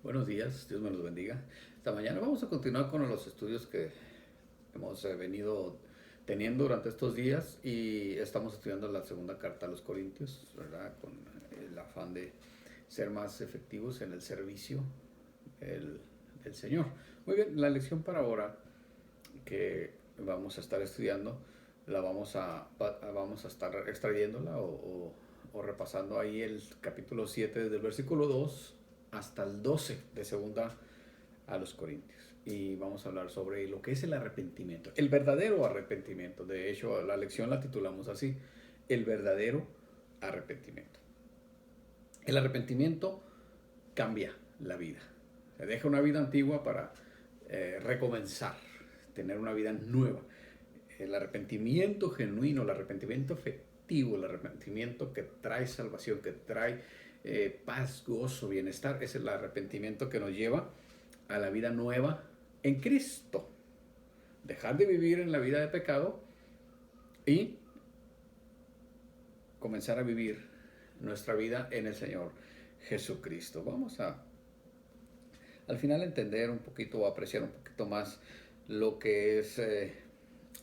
Buenos días, Dios me los bendiga. Esta mañana vamos a continuar con los estudios que hemos venido teniendo durante estos días y estamos estudiando la segunda carta a los Corintios, ¿verdad? Con el afán de ser más efectivos en el servicio del, del Señor. Muy bien, la lección para ahora que vamos a estar estudiando, vamos a estar extrayéndola o repasando ahí el capítulo 7 desde el versículo 2 hasta el 12 de segunda a los Corintios. Y vamos a hablar sobre lo que es el arrepentimiento, el verdadero arrepentimiento. De hecho, la lección la titulamos así, el verdadero arrepentimiento. El arrepentimiento cambia la vida. Se deja una vida antigua para recomenzar, tener una vida nueva. El arrepentimiento genuino, el arrepentimiento efectivo, el arrepentimiento que trae salvación, que trae paz, gozo, bienestar, es el arrepentimiento que nos lleva a la vida nueva en Cristo. Dejar de vivir en la vida de pecado y comenzar a vivir nuestra vida en el Señor Jesucristo. Vamos a al final entender un poquito o apreciar un poquito más lo que es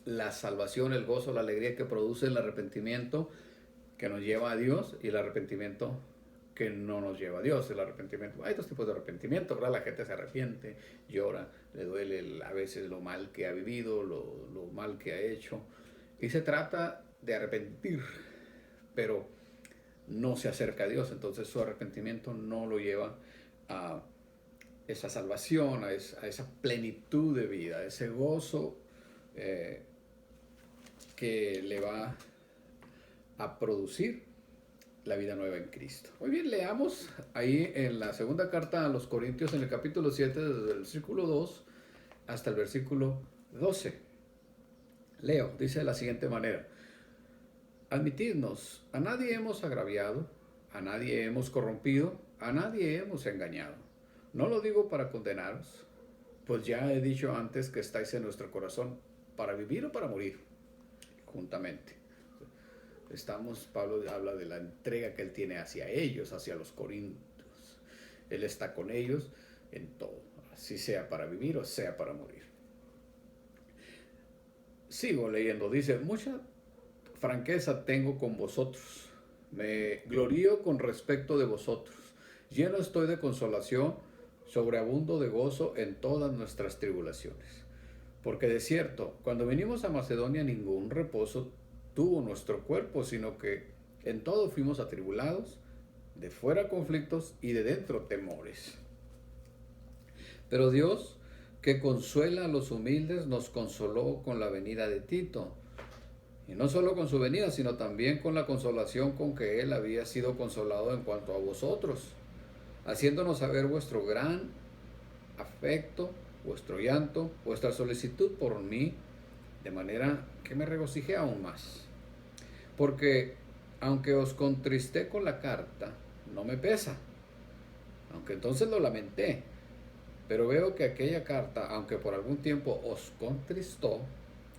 la salvación, el gozo, la alegría que produce el arrepentimiento que nos lleva a Dios y el arrepentimiento que no nos lleva a Dios. El arrepentimiento, hay dos tipos de arrepentimiento, ¿verdad? La gente se arrepiente, llora, le duele a veces lo mal que ha vivido, lo mal que ha hecho. Y se trata de arrepentir, pero no se acerca a Dios, entonces su arrepentimiento no lo lleva a esa salvación, a esa plenitud de vida, a ese gozo eh, que le va a producir la vida nueva en Cristo. Muy bien, leamos ahí en la segunda carta a los Corintios, en el capítulo 7, desde el versículo 2 hasta el versículo 12. Leo, dice de la siguiente manera: admitidnos, a nadie hemos agraviado, a nadie hemos corrompido, a nadie hemos engañado. No lo digo para condenaros, pues ya he dicho antes que estáis en nuestro corazón para vivir o para morir juntamente. Pablo habla de la entrega que él tiene hacia ellos, hacia los corintios. Él está con ellos en todo, así sea para vivir o sea para morir. Sigo leyendo, dice: mucha franqueza tengo con vosotros, me glorío con respecto de vosotros, lleno estoy de consolación, sobreabundo de gozo en todas nuestras tribulaciones. Porque de cierto, cuando vinimos a Macedonia ningún reposo tuvo nuestro cuerpo, sino que en todo fuimos atribulados, de fuera conflictos y de dentro temores. Pero Dios, que consuela a los humildes, nos consoló con la venida de Tito. Y no solo con su venida, sino también con la consolación con que él había sido consolado en cuanto a vosotros, haciéndonos saber vuestro gran afecto, vuestro llanto, vuestra solicitud por mí, de manera que me regocijé aún más. Porque aunque os contristé con la carta, no me pesa, aunque entonces lo lamenté, pero veo que aquella carta, aunque por algún tiempo os contristó,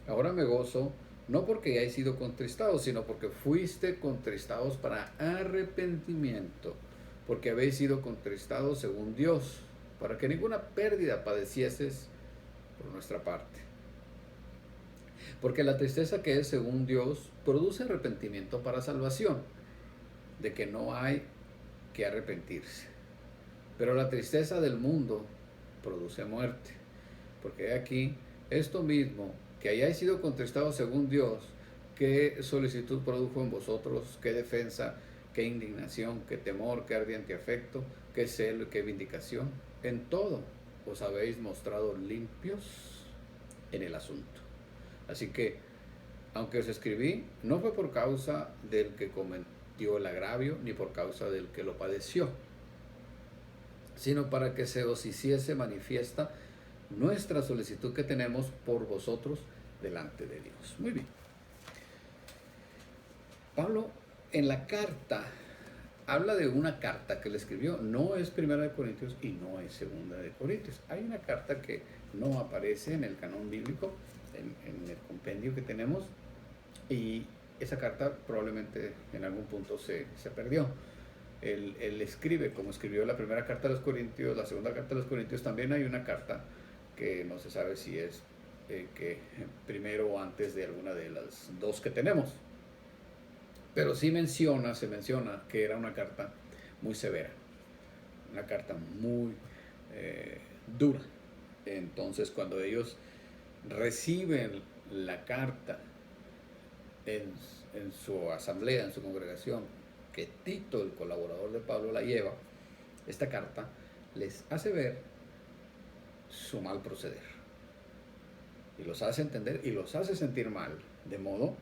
ahora me gozo, no porque hayáis sido contristados, sino porque fuiste contristados para arrepentimiento, porque habéis sido contristados según Dios, para que ninguna pérdida padecieses por nuestra parte. Porque la tristeza que es según Dios produce arrepentimiento para salvación, de que no hay que arrepentirse. Pero la tristeza del mundo produce muerte. Porque aquí esto mismo, que hayáis sido contristados según Dios, qué solicitud produjo en vosotros, qué defensa, qué indignación, qué temor, qué ardiente afecto, qué celo y qué vindicación. En todo os habéis mostrado limpios en el asunto. Así que, aunque os escribí, no fue por causa del que cometió el agravio, ni por causa del que lo padeció, sino para que se os hiciese manifiesta nuestra solicitud que tenemos por vosotros delante de Dios. Muy bien. Pablo en la carta habla de una carta que le escribió, no es Primera de Corintios y no es Segunda de Corintios. Hay una carta que no aparece en el canon bíblico, en el compendio que tenemos, y esa carta probablemente en algún punto se perdió. él escribe, como escribió la primera carta a los Corintios, la segunda carta a los Corintios, también hay una carta que no se sabe si es que primero o antes de alguna de las dos que tenemos. Pero sí se menciona que era una carta muy severa, una carta muy dura. Entonces, cuando ellos reciben la carta en su asamblea, en su congregación, que Tito, el colaborador de Pablo, la lleva, esta carta les hace ver su mal proceder y los hace entender y los hace sentir mal, de modo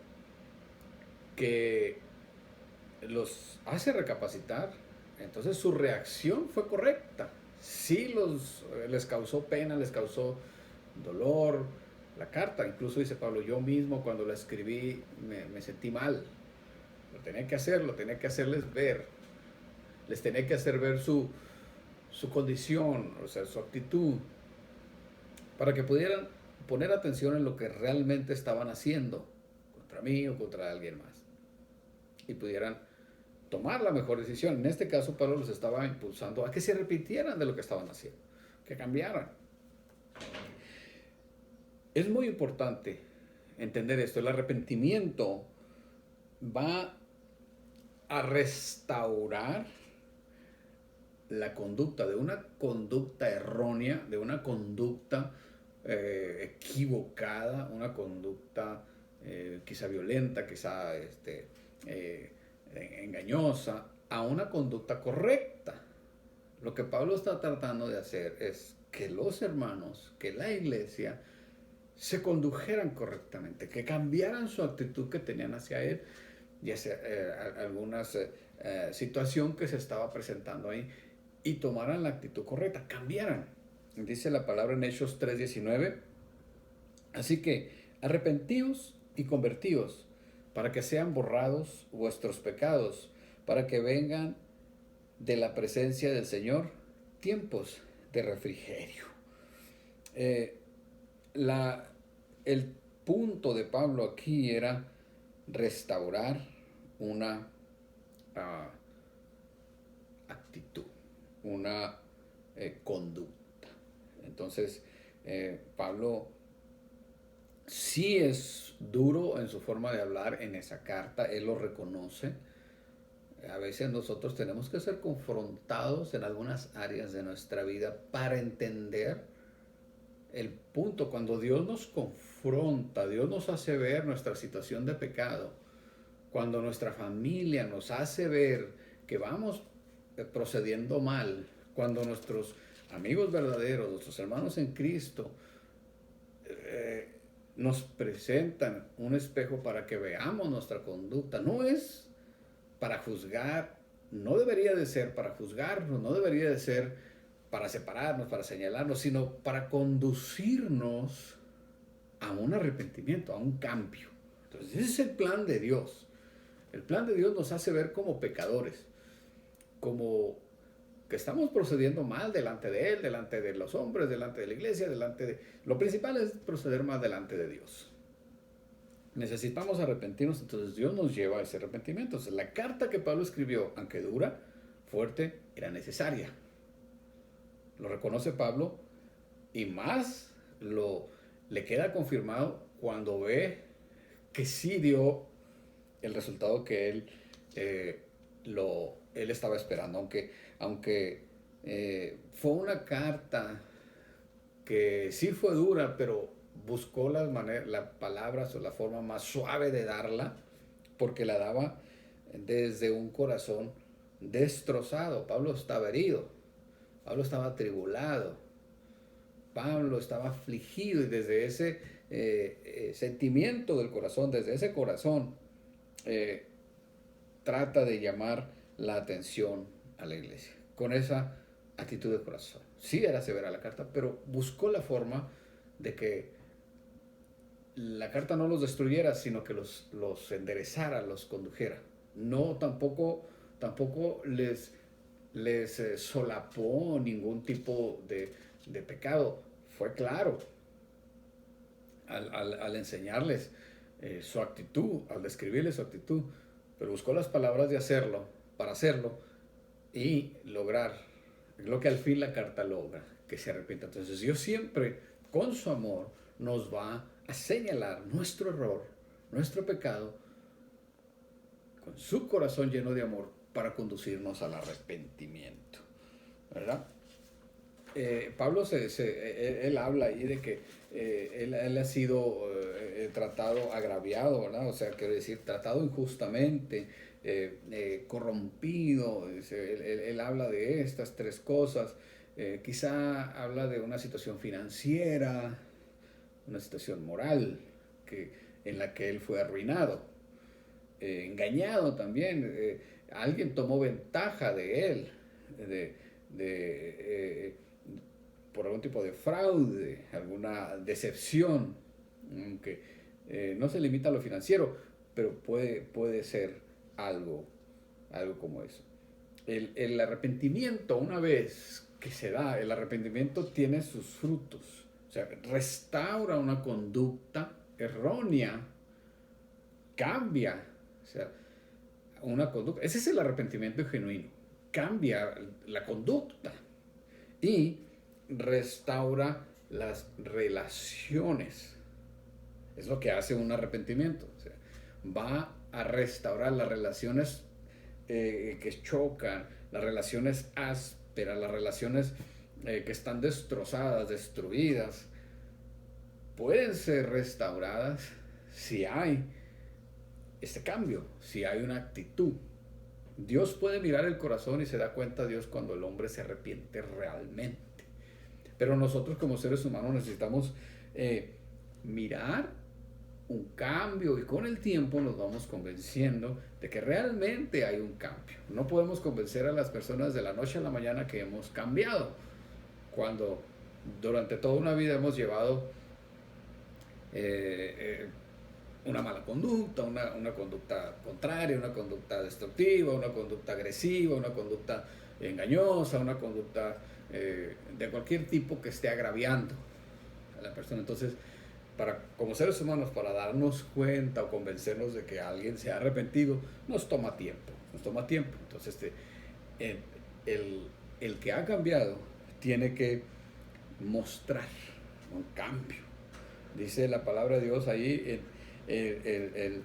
que los hace recapacitar. Entonces su reacción fue correcta. Sí les causó pena, les causó dolor la carta. Incluso dice Pablo, yo mismo cuando la escribí me sentí mal. Lo tenía que hacerles ver. Les tenía que hacer ver su condición, o sea, su actitud, para que pudieran poner atención en lo que realmente estaban haciendo contra mí o contra alguien más y pudieran tomar la mejor decisión. En este caso, Pablo los estaba impulsando a que se arrepintieran de lo que estaban haciendo, que cambiaran. Es muy importante entender esto. El arrepentimiento va a restaurar la conducta, de una conducta errónea, de una conducta equivocada, una conducta quizá violenta, quizá engañosa, a una conducta correcta. Lo que Pablo está tratando de hacer es que los hermanos, que la iglesia, se condujeran correctamente, que cambiaran su actitud que tenían hacia él, y hacia alguna situación que se estaba presentando ahí, y tomaran la actitud correcta, cambiaran. Dice la palabra en Hechos 3:19, así que arrepentíos y convertíos, para que sean borrados vuestros pecados, para que vengan de la presencia del Señor tiempos de refrigerio. El punto de Pablo aquí era restaurar una actitud, una conducta. Entonces, Pablo sí es duro en su forma de hablar en esa carta, él lo reconoce. A veces nosotros tenemos que ser confrontados en algunas áreas de nuestra vida para entender el punto. Cuando Dios nos confronta, Dios nos hace ver nuestra situación de pecado, cuando nuestra familia nos hace ver que vamos procediendo mal, cuando nuestros amigos verdaderos, nuestros hermanos en Cristo, nos presentan un espejo para que veamos nuestra conducta. No es para juzgar, no debería de ser para juzgarnos, no debería de ser para separarnos, para señalarnos, sino para conducirnos a un arrepentimiento, a un cambio. Entonces, ese es el plan de Dios. El plan de Dios nos hace ver como pecadores, como que estamos procediendo mal delante de Él, delante de los hombres, delante de la iglesia, delante de... Lo principal es proceder mal delante de Dios. Necesitamos arrepentirnos, entonces Dios nos lleva a ese arrepentimiento. Entonces, la carta que Pablo escribió, aunque dura, fuerte, era necesaria. Lo reconoce Pablo y más le queda confirmado cuando ve que sí dio el resultado que él estaba esperando, aunque fue una carta que sí fue dura, pero buscó las palabras o la forma más suave de darla, porque la daba desde un corazón destrozado. Pablo estaba herido, Pablo estaba atribulado, Pablo estaba afligido, y desde ese sentimiento del corazón, desde ese corazón, trata de llamar la atención a la iglesia, con esa actitud de corazón. Sí era severa la carta, pero buscó la forma de que la carta no los destruyera, sino que los enderezara, los condujera. No, tampoco les solapó ningún tipo de pecado. Fue claro al enseñarles su actitud, al describirles su actitud, pero buscó las palabras para hacerlo y lograr lo que al fin la carta logra, que se arrepienta. Entonces Dios siempre con su amor nos va a señalar nuestro error, nuestro pecado, con su corazón lleno de amor para conducirnos al arrepentimiento, ¿verdad? Pablo él habla ahí de que él ha sido tratado agraviado, ¿verdad? O sea, quiere decir, tratado injustamente, corrompido. Él habla de estas tres cosas. Quizá habla de una situación financiera, una situación moral en la que él fue arruinado, engañado también. Alguien tomó ventaja de él, de, de por algún tipo de fraude, alguna decepción, aunque no se limita a lo financiero, pero puede ser algo, algo como eso. El arrepentimiento, una vez que se da, el arrepentimiento tiene sus frutos, o sea, restaura una conducta errónea, cambia, o sea, una conducta. Ese es el arrepentimiento genuino, cambia la conducta y restaura las relaciones. Es lo que hace un arrepentimiento. O sea, va a restaurar las relaciones que chocan, las relaciones ásperas, las relaciones que están destrozadas, destruidas. Pueden ser restauradas si hay este cambio, si hay una actitud. Dios puede mirar el corazón y se da cuenta Dios cuando el hombre se arrepiente realmente. Pero nosotros como seres humanos necesitamos mirar un cambio y con el tiempo nos vamos convenciendo de que realmente hay un cambio. No podemos convencer a las personas de la noche a la mañana que hemos cambiado, cuando durante toda una vida hemos llevado una mala conducta, una conducta contraria, una conducta destructiva, una conducta agresiva, una conducta engañosa, una conducta de cualquier tipo que esté agraviando a la persona. Entonces, como seres humanos, para darnos cuenta o convencernos de que alguien se ha arrepentido, nos toma tiempo. Entonces, el que ha cambiado tiene que mostrar un cambio. Dice la palabra de Dios ahí en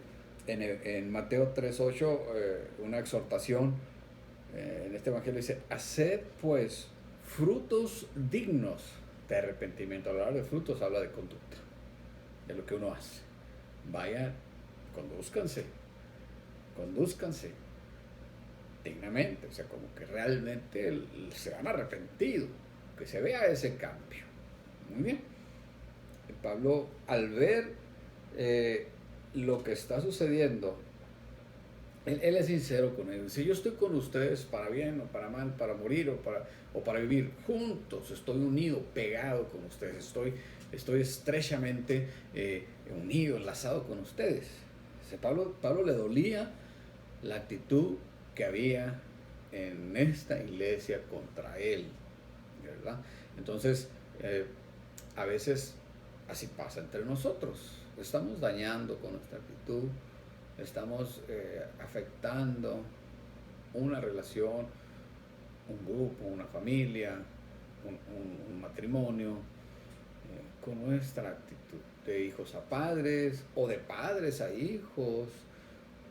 Mateo 3:8, una exhortación en este evangelio dice: haced pues frutos dignos de arrepentimiento. Al hablar de frutos habla de conducta, de lo que uno hace. Vayan, condúzcanse dignamente, o sea, como que realmente se han arrepentido, que se vea ese cambio. Muy bien. Pablo, al ver lo que está sucediendo, él es sincero con ellos. Si yo estoy con ustedes para bien o para mal, para morir o para vivir juntos, estoy unido, pegado con ustedes, estoy estrechamente unido, enlazado con ustedes. Pablo le dolía la actitud que había en esta iglesia contra él, ¿verdad? Entonces, a veces así pasa entre nosotros. Estamos dañando con nuestra actitud, estamos afectando una relación, un grupo, una familia, un matrimonio, con nuestra actitud, de hijos a padres o de padres a hijos,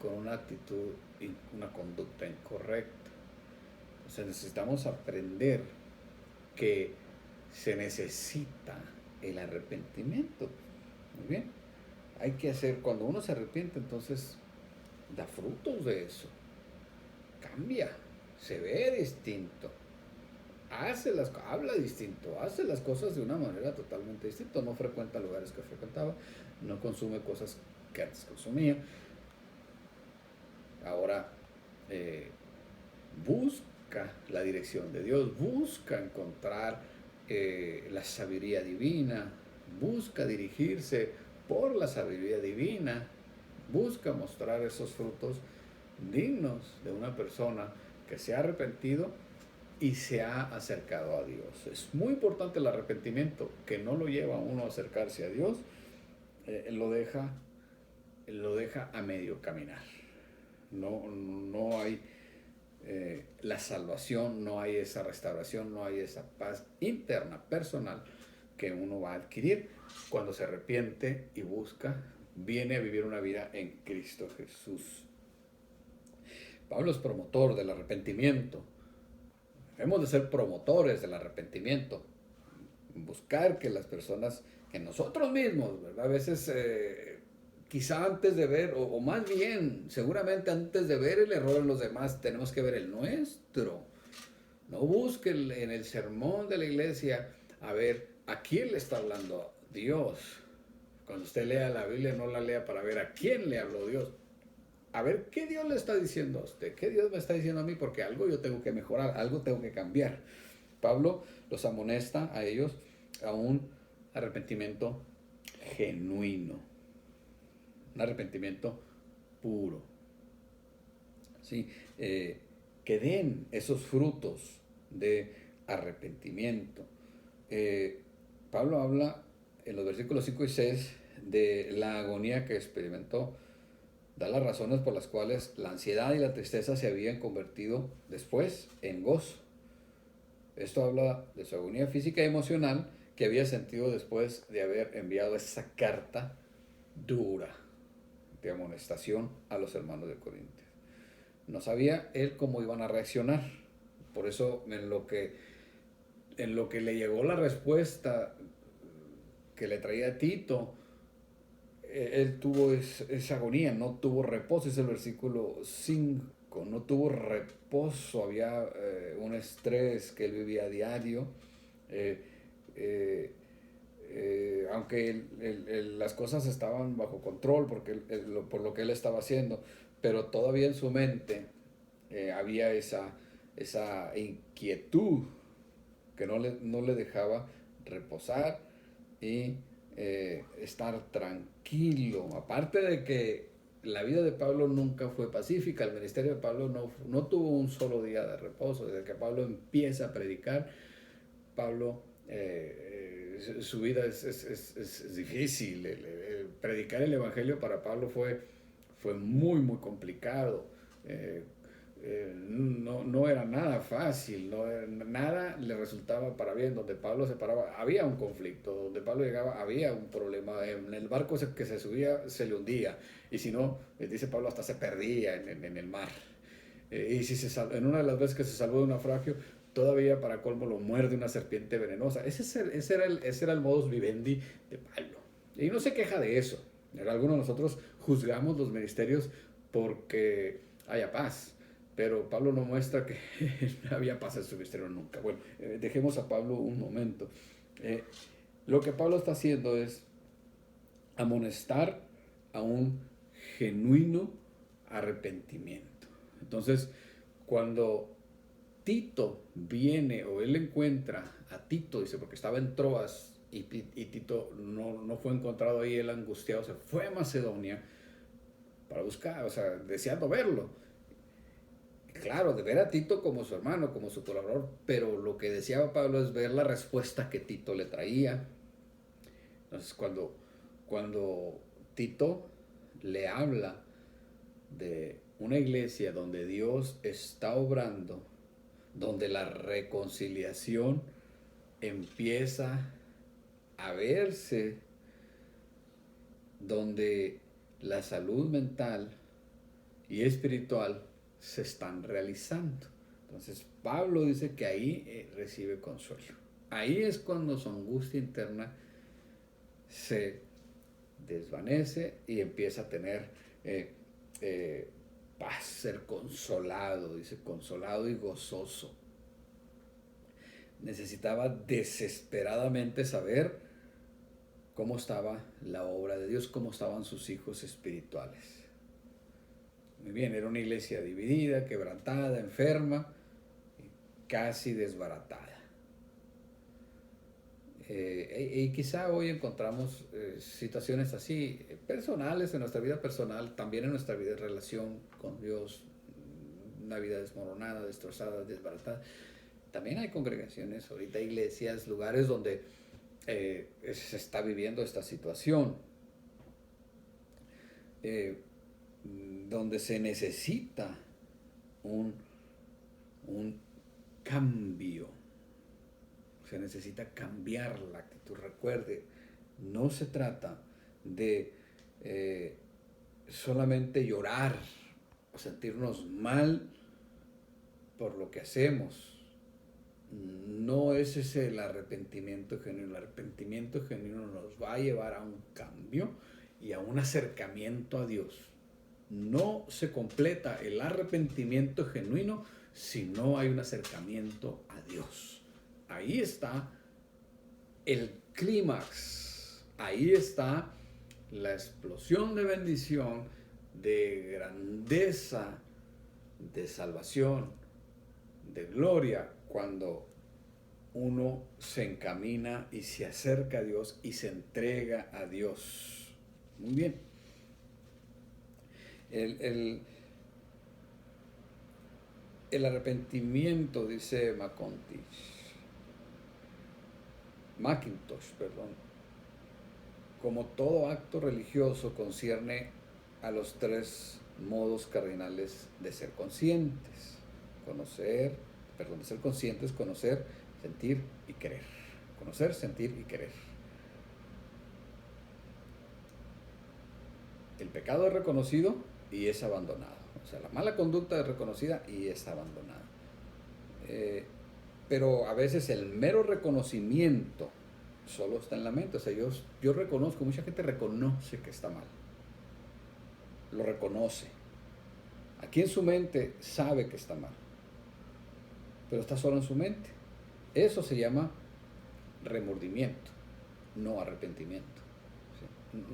con una actitud y una conducta incorrecta. Entonces necesitamos aprender que se necesita el arrepentimiento. Muy bien. Hay que hacer, cuando uno se arrepiente, entonces da frutos de eso. Cambia, se ve distinto, habla distinto, hace las cosas de una manera totalmente distinta. No frecuenta lugares que frecuentaba, no consume cosas que antes consumía. Ahora busca la dirección de Dios, busca encontrar la sabiduría divina, busca dirigirse por la sabiduría divina, busca mostrar esos frutos dignos de una persona que se ha arrepentido y se ha acercado a Dios. Es muy importante el arrepentimiento, que no lo lleva a uno a acercarse a Dios, lo deja a medio caminar. No hay la salvación, no hay esa restauración, no hay esa paz interna, personal, que uno va a adquirir cuando se arrepiente y busca, viene a vivir una vida en Cristo Jesús. Pablo es promotor del arrepentimiento. Debemos de ser promotores del arrepentimiento. Buscar que las personas, que nosotros mismos, ¿verdad? A veces quizá antes de ver, o más bien, seguramente antes de ver el error en los demás, tenemos que ver el nuestro. No busque en el sermón de la iglesia a ver a quién le está hablando Dios. Cuando usted lea la Biblia, no la lea para ver a quién le habló Dios. A ver qué Dios le está diciendo a usted, qué Dios me está diciendo a mí, porque algo yo tengo que mejorar, algo tengo que cambiar. Pablo los amonesta a ellos a un arrepentimiento genuino, un arrepentimiento puro. ¿Sí? Que den esos frutos de arrepentimiento. Pablo habla en los versículos 5 y 6 de la agonía que experimentó. Da las razones por las cuales la ansiedad y la tristeza se habían convertido después en gozo. Esto habla de su agonía física y emocional que había sentido después de haber enviado esa carta dura de amonestación a los hermanos de Corintios. No sabía él cómo iban a reaccionar. Por eso en lo que le llegó la respuesta que le traía Tito, él tuvo esa agonía, no tuvo reposo, es el versículo 5, no tuvo reposo, había un estrés que él vivía a diario, aunque las cosas estaban bajo control por lo que él estaba haciendo, pero todavía en su mente había esa inquietud que no le dejaba reposar y estar tranquilo. Aparte de que la vida de Pablo nunca fue pacífica, el ministerio de Pablo no tuvo un solo día de reposo. Desde que Pablo empieza a predicar, Pablo, su vida es difícil. Predicar el Evangelio para Pablo fue muy, muy complicado. No era nada fácil, nada le resultaba para bien. Donde Pablo se paraba había un conflicto, donde Pablo llegaba había un problema. En el barco que se subía se le hundía, y si no, dice Pablo, hasta se perdía en el mar. Y si en una de las veces que se salvó de un naufragio, todavía para colmo lo muerde una serpiente venenosa. Ese era el modus vivendi de Pablo, y no se queja de eso. Algunos de nosotros juzgamos los ministerios porque haya paz, pero Pablo no muestra que no había paz en su ministerio nunca. Bueno, dejemos a Pablo un momento. Lo que Pablo está haciendo es amonestar a un genuino arrepentimiento. Entonces, cuando Tito viene, o él encuentra a Tito, dice, porque estaba en Troas, y Tito no fue encontrado ahí, él angustiado, se fue a Macedonia para buscar, o sea, deseando verlo. Claro, de ver a Tito como su hermano, como su colaborador, pero lo que deseaba Pablo es ver la respuesta que Tito le traía. Entonces, cuando Tito le habla de una iglesia donde Dios está obrando, donde la reconciliación empieza a verse, donde la salud mental y espiritual se están realizando. Entonces Pablo dice que ahí recibe consuelo. Ahí es cuando su angustia interna se desvanece y empieza a tener paz, ser consolado, dice, consolado y gozoso. Necesitaba desesperadamente saber cómo estaba la obra de Dios, cómo estaban sus hijos espirituales. Muy bien, era una iglesia dividida, quebrantada, enferma, casi desbaratada. Y quizá hoy encontramos situaciones así, personales, en nuestra vida personal, también en nuestra vida de relación con Dios, una vida desmoronada, destrozada, desbaratada. También hay congregaciones, ahorita iglesias, lugares donde se está viviendo esta situación, donde se necesita un un cambio. Se necesita cambiar la actitud. Recuerde, no se trata de solamente llorar o sentirnos mal por lo que hacemos. No es ese el arrepentimiento genuino. El arrepentimiento genuino nos va a llevar a un cambio y a un acercamiento a Dios. No se completa el arrepentimiento genuino si no hay un acercamiento a Dios. Ahí está el clímax. Ahí está la explosión de bendición, de grandeza, de salvación, de gloria, cuando uno se encamina y se acerca a Dios y se entrega a Dios. Muy bien. El arrepentimiento, dice Mackintosh, como todo acto religioso, concierne a los tres modos cardinales de ser conscientes. De ser conscientes, conocer, sentir y querer. Conocer, sentir y querer. El pecado es reconocido y es abandonado. O sea, la mala conducta es reconocida y es abandonada. Pero a veces el mero reconocimiento solo está en la mente. O sea, yo reconozco, mucha gente reconoce que está mal. Lo reconoce. Aquí en su mente sabe que está mal. Pero está solo en su mente. Eso se llama remordimiento, no arrepentimiento. ¿Sí?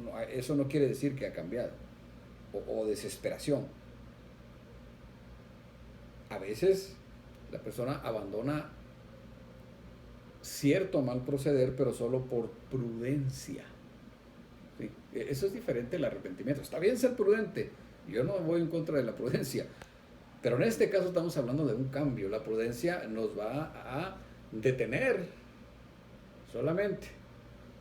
No, eso no quiere decir que ha cambiado. O desesperación. A veces la persona abandona cierto mal proceder, pero solo por prudencia. ¿Sí? Eso es diferente al arrepentimiento. Está bien ser prudente. Yo no voy en contra de la prudencia. Pero en este caso estamos hablando de un cambio. La prudencia nos va a detener solamente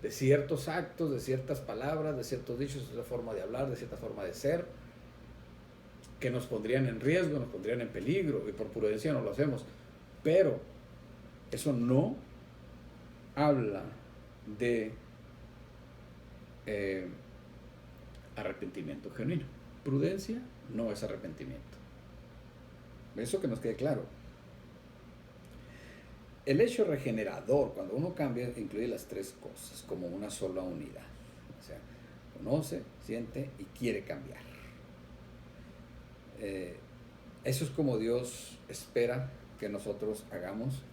de ciertos actos, de ciertas palabras, de ciertos dichos, de cierta forma de hablar, de cierta forma de ser, que nos pondrían en riesgo, nos pondrían en peligro, y por prudencia no lo hacemos. Pero eso no habla de arrepentimiento genuino. Prudencia no es arrepentimiento. Eso que nos quede claro. El hecho regenerador, cuando uno cambia, incluye las tres cosas como una sola unidad. O sea, conoce, siente y quiere cambiar. Eso es como Dios espera que nosotros hagamos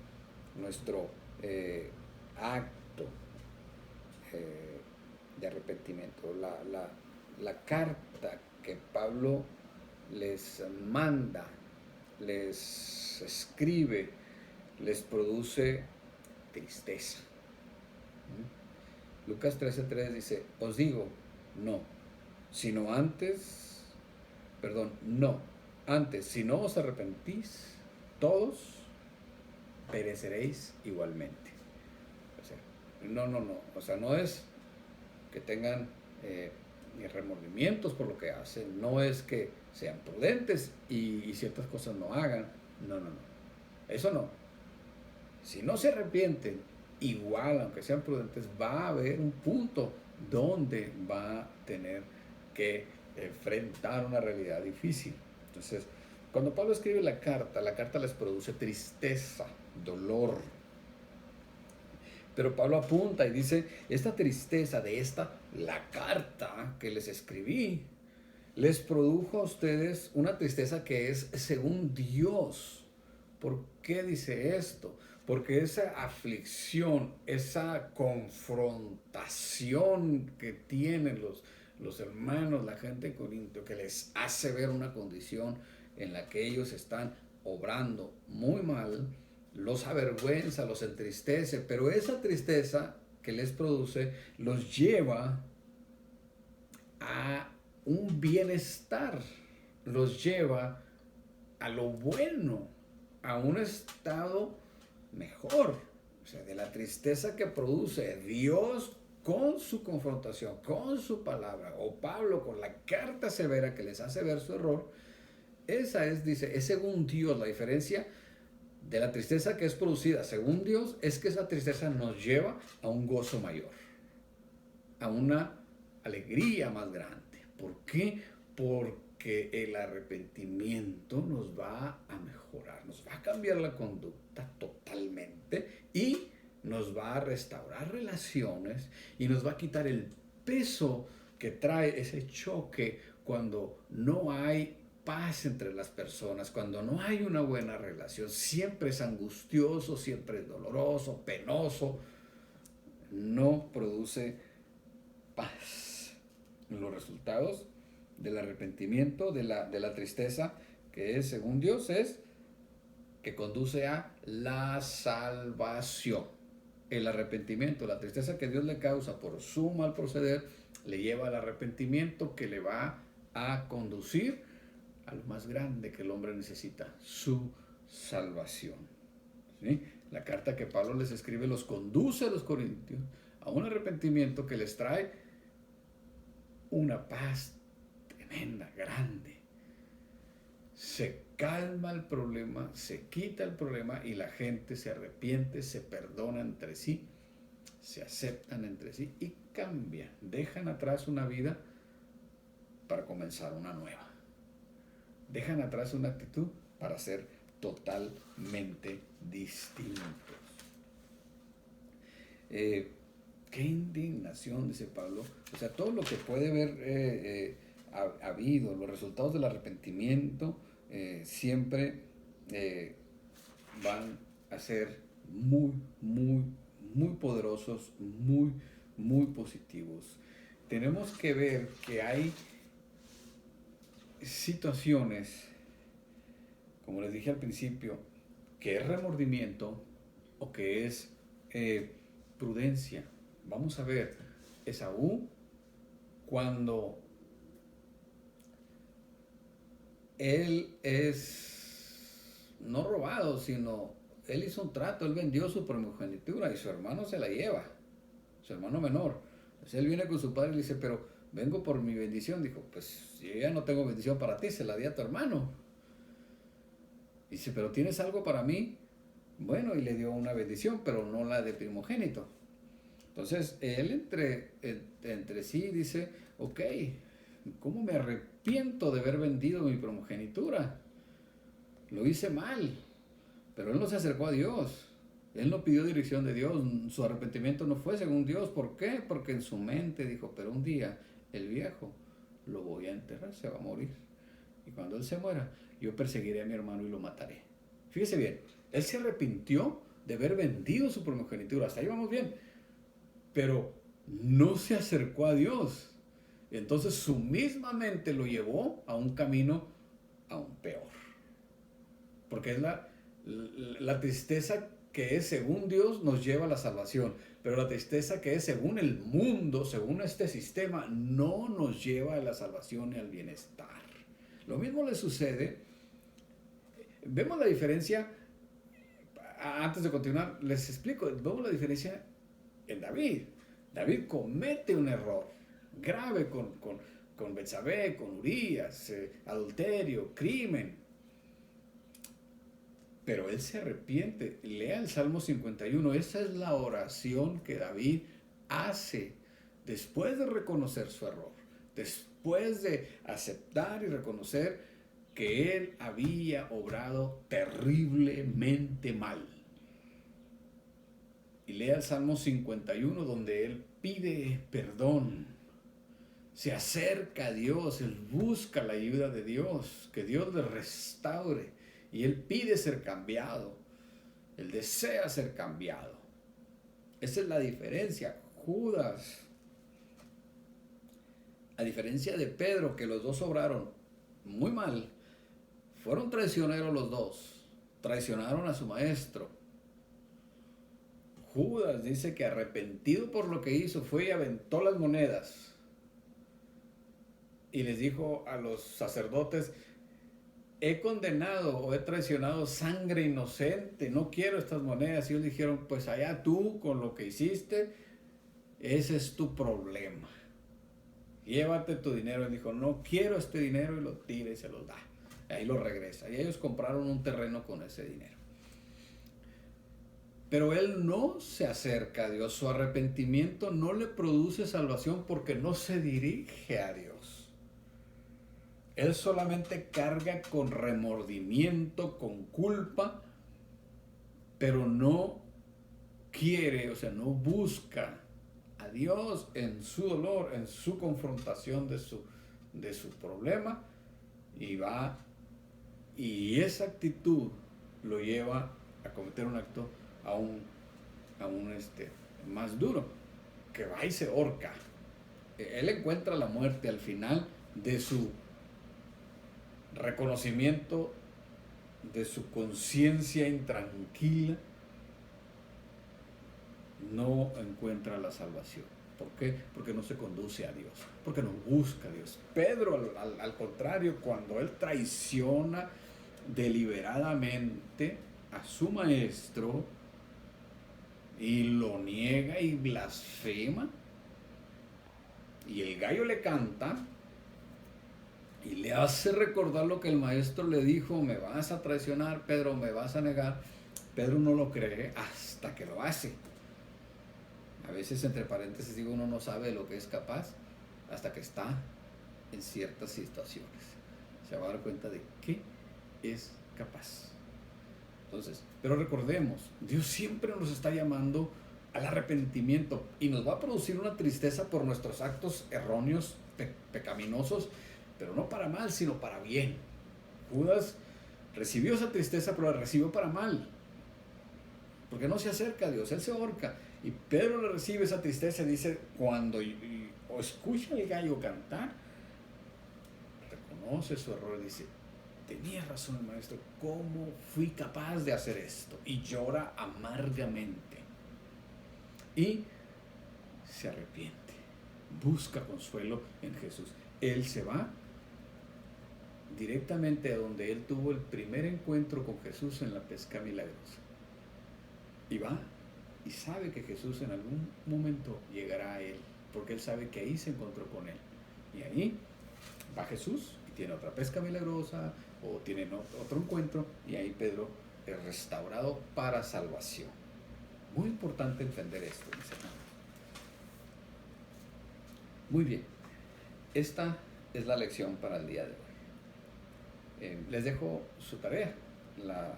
nuestro acto de arrepentimiento. La carta que Pablo les manda, les escribe, les produce tristeza. Lucas 13:3 dice, os digo, no, antes, si no os arrepentís, todos pereceréis igualmente. O sea, o sea, no es que tengan remordimientos por lo que hacen, no es que sean prudentes y ciertas cosas no hagan, no, eso no. Si no se arrepienten, igual, aunque sean prudentes, va a haber un punto donde va a tener que enfrentar una realidad difícil. Entonces, cuando Pablo escribe la carta les produce tristeza, dolor. Pero Pablo apunta y dice, esta tristeza la carta que les escribí, les produjo a ustedes una tristeza que es según Dios. ¿Por qué dice esto? Porque esa aflicción, esa confrontación que tienen los hermanos, la gente en Corinto, que les hace ver una condición en la que ellos están obrando muy mal, los avergüenza, los entristece, pero esa tristeza que les produce los lleva a un bienestar, los lleva a lo bueno, a un estado mejor. O sea, de la tristeza que produce Dios con su confrontación, con su palabra, o Pablo con la carta severa que les hace ver su error, esa es, dice, es según Dios. La diferencia de la tristeza que es producida según Dios, es que esa tristeza nos lleva a un gozo mayor, a una alegría más grande. ¿Por qué? Porque el arrepentimiento nos va a mejorar, nos va a cambiar la conducta totalmente y nos va a restaurar relaciones y nos va a quitar el peso que trae ese choque cuando no hay paz entre las personas, cuando no hay una buena relación. Siempre es angustioso, siempre es doloroso, penoso, no produce paz. Los resultados del arrepentimiento, de la tristeza, que es según Dios, es que conduce a la salvación. El arrepentimiento, la tristeza que Dios le causa por su mal proceder, le lleva al arrepentimiento que le va a conducir a lo más grande que el hombre necesita, su salvación. ¿Sí? La carta que Pablo les escribe los conduce a los corintios a un arrepentimiento que les trae una paz tremenda, grande. Se calma el problema, se quita el problema y la gente se arrepiente, se perdona entre sí, se aceptan entre sí y cambian. Dejan atrás una vida para comenzar una nueva. Dejan atrás una actitud para ser totalmente distintos. Qué indignación, dice Pablo. O sea, todo lo que puede haber habido, los resultados del arrepentimiento, siempre van a ser muy, muy, muy poderosos, muy, muy positivos. Tenemos que ver que hay situaciones, como les dije al principio, que es remordimiento o que es prudencia. Vamos a ver, Esaú, cuando él es no robado, sino él hizo un trato, él vendió su primogenitura y su hermano se la lleva, su hermano menor. Entonces él viene con su padre y le dice, pero vengo por mi bendición. Dijo, pues yo ya no tengo bendición para ti, se la di a tu hermano. Dice, pero ¿tienes algo para mí? Bueno, y le dio una bendición, pero no la de primogénito. Entonces él entre sí dice, ok, ¿cómo me arrepiento de haber vendido mi primogenitura? Lo hice mal, pero él no se acercó a Dios. Él no pidió dirección de Dios, su arrepentimiento no fue según Dios. ¿Por qué? Porque en su mente dijo, pero un día el viejo lo voy a enterrar, se va a morir. Y cuando él se muera, yo perseguiré a mi hermano y lo mataré. Fíjese bien, él se arrepintió de haber vendido su primogenitura, hasta ahí vamos bien, pero no se acercó a Dios. Entonces su misma mente lo llevó a un camino aún peor. Porque es la tristeza que es según Dios nos lleva a la salvación, pero la tristeza que es según el mundo, según este sistema, no nos lleva a la salvación y al bienestar. Lo mismo le sucede, vemos la diferencia, antes de continuar, les explico, vemos la diferencia en David. David comete un error grave con Betsabé, con Urías, adulterio, crimen. Pero él se arrepiente. Lea el Salmo 51. Esa es la oración que David hace después de reconocer su error, después de aceptar y reconocer que él había obrado terriblemente mal. Y lea el Salmo 51 donde él pide perdón, se acerca a Dios, él busca la ayuda de Dios, que Dios le restaure. Y él pide ser cambiado. Él desea ser cambiado. Esa es la diferencia. Judas, a diferencia de Pedro, que los dos obraron muy mal, fueron traicioneros los dos. Traicionaron a su maestro. Judas dice que arrepentido por lo que hizo, fue y aventó las monedas. Y les dijo a los sacerdotes, he condenado o he traicionado sangre inocente, no quiero estas monedas. Y ellos dijeron, pues allá tú con lo que hiciste, ese es tu problema. Llévate tu dinero. Él dijo, no quiero este dinero, y lo tira y se los da. Ahí lo regresa. Y ellos compraron un terreno con ese dinero. Pero él no se acerca a Dios, su arrepentimiento no le produce salvación porque no se dirige a Dios. Él solamente carga con remordimiento, con culpa, pero no quiere, o sea, no busca a Dios en su dolor, en su confrontación de su problema, y esa actitud lo lleva a cometer un acto aún más duro, que va y se ahorca. Él encuentra la muerte al final de su reconocimiento, de su conciencia intranquila. No encuentra la salvación. ¿Por qué? Porque no se conduce a Dios, porque no busca a Dios. Pedro, al contrario, cuando él traiciona deliberadamente a su maestro y lo niega y blasfema, y el gallo le canta y le hace recordar lo que el maestro le dijo: me vas a traicionar, Pedro, me vas a negar. Pedro no lo cree hasta que lo hace. A veces, entre paréntesis, digo, uno no sabe de lo que es capaz hasta que está en ciertas situaciones. Se va a dar cuenta de qué es capaz. Entonces, pero recordemos, Dios siempre nos está llamando al arrepentimiento y nos va a producir una tristeza por nuestros actos erróneos, pecaminosos, pero no para mal, sino para bien. Judas recibió esa tristeza, pero la recibió para mal, porque no se acerca a Dios, él se ahorca. Y Pedro le recibe esa tristeza y dice, cuando escucha el gallo cantar, reconoce su error y dice: tenía razón el maestro, ¿cómo fui capaz de hacer esto? Y llora amargamente. Y se arrepiente, busca consuelo en Jesús. Él se va directamente a donde él tuvo el primer encuentro con Jesús en la pesca milagrosa. Y va y sabe que Jesús en algún momento llegará a él, porque él sabe que ahí se encontró con él. Y ahí va Jesús y tiene otra pesca milagrosa, o tienen otro encuentro, y ahí Pedro es restaurado para salvación. Muy importante entender esto, mis hermanos. Muy bien, esta es la lección para el día de hoy. Les dejo su tarea, la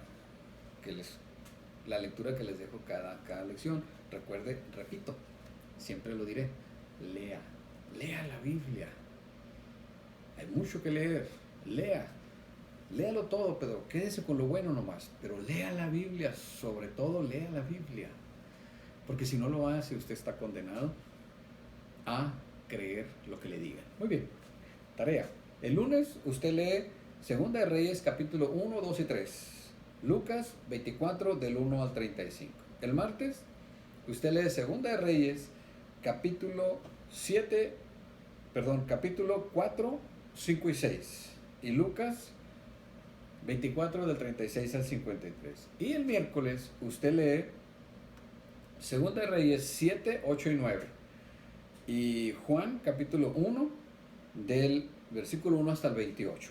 lectura que les dejo cada lección. Recuerde, repito, siempre lo diré, lea la Biblia. Hay mucho que leer, léalo todo, pero quédese con lo bueno nomás, pero lea la Biblia, sobre todo lea la Biblia, porque si no lo hace, usted está condenado a creer lo que le digan. Muy bien, tarea. El lunes usted lee Segunda de Reyes capítulo 1, 2 y 3, Lucas 24 del 1 al 35. El martes usted lee Segunda de Reyes capítulo 4, 5 y 6, y Lucas 24 del 36 al 53. Y el miércoles usted lee Segunda de Reyes 7, 8 y 9, y Juan capítulo 1 del versículo 1 hasta el 28.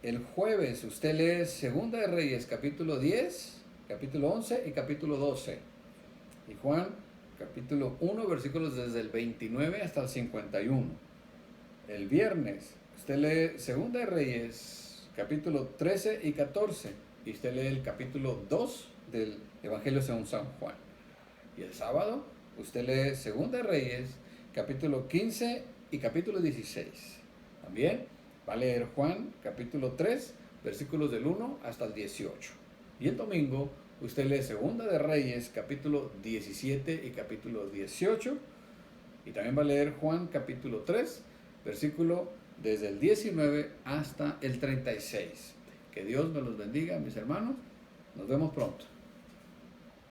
El jueves usted lee Segunda de Reyes capítulo 10, capítulo 11 y capítulo 12, y Juan capítulo 1 versículos desde el 29 hasta el 51. El viernes usted lee Segunda de Reyes capítulo 13 y 14, y usted lee el capítulo 2 del Evangelio según San Juan. Y el sábado usted lee Segunda de Reyes capítulo 15 y capítulo 16. También va a leer Juan capítulo 3 versículos del 1 hasta el 18. Y el domingo usted lee Segunda de Reyes capítulo 17 y capítulo 18. Y también va a leer Juan capítulo 3 versículo desde el 19 hasta el 36. Que Dios me los bendiga, mis hermanos. Nos vemos pronto.